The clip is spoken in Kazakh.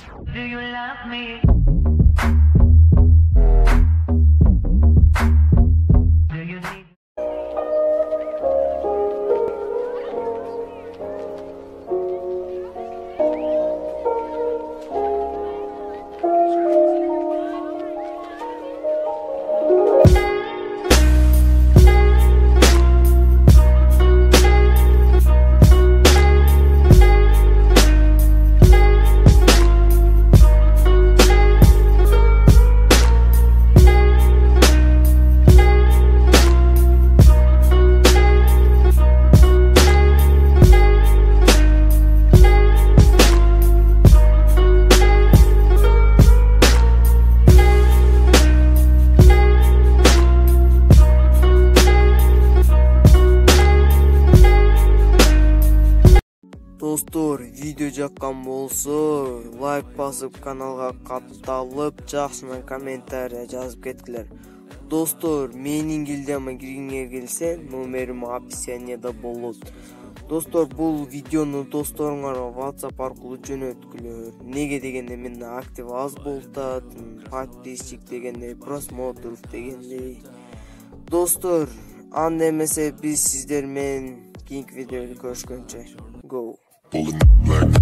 Do you love me? Do you need? Достор, видео жаккан болсо, лайк басып, каналга катталып, жакшына комментарий жазып кеткилер. Достор, менин гильдияма киргиңер келсе, номерим описанияда болот. Достор, бул видеону досторуңарга WhatsApp аркылуу жөнөткүлөр. Неге дегенде менде актив аз болтат, подписчик дегенде, просмотров дегенде. Достор, анда эмесе биз сиздер менен кийинки видеоду көрүшкөнчө. Go. Pulling up black